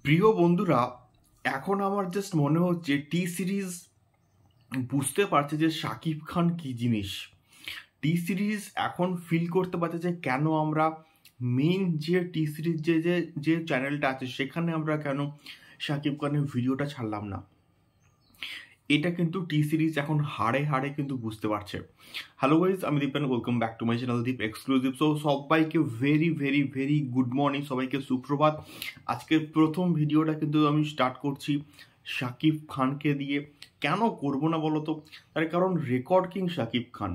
প্রিয় বন্ধুরা, এখন আমার জাস্ট মনে হচ্ছে টি সিরিজ বুঝতে পারছে যে শাকিব খান কি জিনিস। টি সিরিজ এখন ফিল করতে পারছে যে কেন আমরা মেইন যে টি সিরিজ যে যে যে চ্যানেলটা আছে সেখানে আমরা কেন শাকিব খানের ভিডিওটা ছাড়লাম না। এটা কিন্তু টি সিরিজ এখন হাড়ে হাড়ে কিন্তু বুঝতে পারছে। হ্যালো গাইজ, আমি Dipen, welcome back to my channel Deep exclusive. So সবাইকে very very very good morning, সবাইকে সুপ্রভাত। আজকের প্রথম ভিডিওটা কিন্তু আমি স্টার্ট করছি শাকিব খানকে দিয়ে। কেন করবো না বলো তো? তার কারণ রেকর্ড কিং শাকিব খান।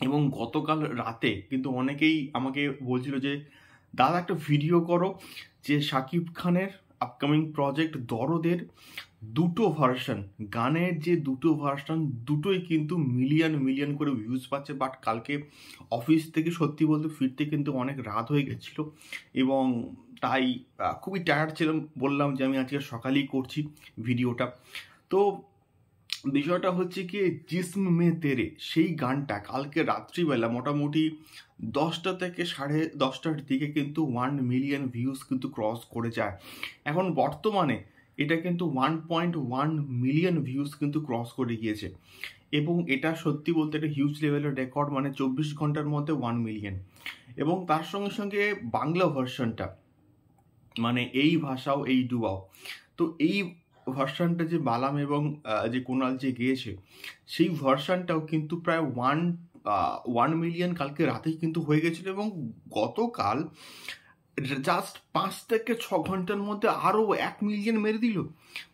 এবং গতকাল রাতে কিন্তু অনেকেই আমাকে বলছিল যে দাদা একটা ভিডিও করো, যে শাকিব খানের আপকামিং প্রজেক্ট দরদের দুটো ভার্সন, গানের যে দুটো ভার্সন দুটোই কিন্তু মিলিয়ন মিলিয়ন করে ভিউজ পাচ্ছে। বাট কালকে অফিস থেকে সত্যি বলতে ফিরতে কিন্তু অনেক রাত হয়ে গেছিলো এবং তাই খুবই টায়ার্ড ছিলাম। বললাম যে আমি আজকে সকালেই করছি ভিডিওটা। তো বিষয়টা হচ্ছে কি, জিস্ম মে তেরে সেই গানটা কালকে রাত্রিবেলা মোটামুটি 10টা থেকে 10:30টার দিকে কিন্তু 1 মিলিয়ন ভিউজ কিন্তু ক্রস করে যায়। এখন বর্তমানে এটা কিন্তু 1.1 মিলিয়ন ভিউজ কিন্তু ক্রস করে গিয়েছে এবং এটা সত্যি বলতে একটা হিউজ লেভেলের রেকর্ড, মানে 24 ঘন্টার মধ্যে 1 মিলিয়ন। এবং তার সঙ্গে সঙ্গে বাংলা ভার্সনটা, মানে এই ভাষাও এই ডুবাও, তো এই ভার্সনটা যে বালাম এবং যে কোনাল যে গেয়েছে সেই ভার্সনটাও কিন্তু প্রায় 1 মিলিয়ন কালকে রাতেই কিন্তু হয়ে গেছিলো। এবং গতকাল জাস্ট 5 থেকে 6 ঘন্টার মধ্যে আরও 1 মিলিয়ন মেরে দিল।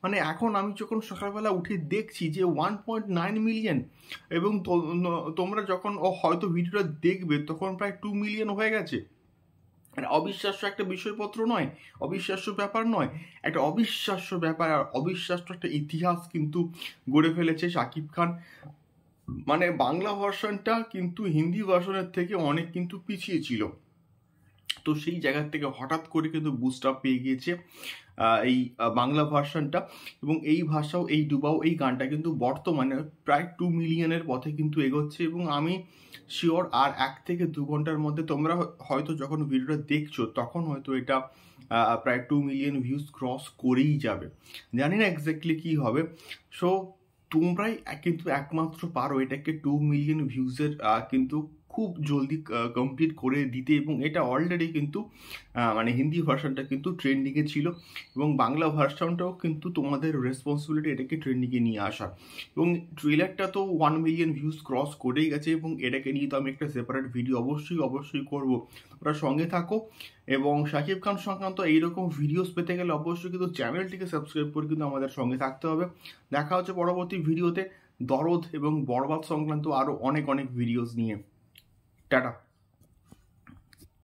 মানে এখন আমি যখন সকালবেলা উঠে দেখছি যে 1.9 মিলিয়ন, এবং তোমরা যখন হয়তো ভিডিওটা দেখবে তখন প্রায় 2 মিলিয়ন হয়ে গেছে। অবিশ্বাস্য একটা বিষয়পত্র নয়, অবিশ্বাস্য ব্যাপার নয়, একটা অবিশ্বাস্য ব্যাপার। আর অবিশ্বাস্য একটা ইতিহাস কিন্তু গড়ে ফেলেছে শাকিব খান। মানে বাংলা ভার্সনটা কিন্তু হিন্দি ভার্সনের থেকে অনেক কিন্তু পিছিয়ে ছিল, তো সেই জায়গার থেকে হঠাৎ করে কিন্তু বুস্ট আপ পেয়ে গিয়েছে এই বাংলা ভার্সনটা। এবং এই ভাষাও এই ডুবাও এই গানটা কিন্তু বর্তমানে প্রায় 2 মিলিয়নের পথে কিন্তু এগোচ্ছে। এবং আমি শিওর আর 1 থেকে 2 ঘন্টার মধ্যে তোমরা হয়তো যখন ভিডিওটা দেখছো তখন হয়তো এটা প্রায় 2 মিলিয়ন ভিউজ ক্রস করেই যাবে। জানি না এক্স্যাক্টলি কী হবে। সো তোমরাই কিন্তু একমাত্র পারো এটাকে 2 মিলিয়ন ভিউজের কিন্তু খুব জলদি কমপ্লিট করে দিতে। এবং এটা অলরেডি কিন্তু মানে হিন্দি ভার্সনটা কিন্তু ট্রেন্ডিংয়ে ছিল এবং বাংলা ভার্সনটাও কিন্তু তোমাদের রেসপন্সিবিলিটি এটাকে ট্রেন্ডিংয়ে নিয়ে আসা। এবং ট্রেলারটা তো 1 মিলিয়ন ভিউজ ক্রস করেই গেছে এবং এটাকে নিয়ে তো আমি একটা সেপারেট ভিডিও অবশ্যই করবো। ওরা সঙ্গে থাকো এবং শাকিব খান সংক্রান্ত এইরকম ভিডিওস পেতে গেলে অবশ্যই কিন্তু চ্যানেলটিকে সাবস্ক্রাইব করে কিন্তু আমাদের সঙ্গে থাকতে হবে। দেখা হচ্ছে পরবর্তী ভিডিওতে দরদ এবং বরবাদ সংক্রান্ত আরও অনেক ভিডিওস নিয়ে। টাটা।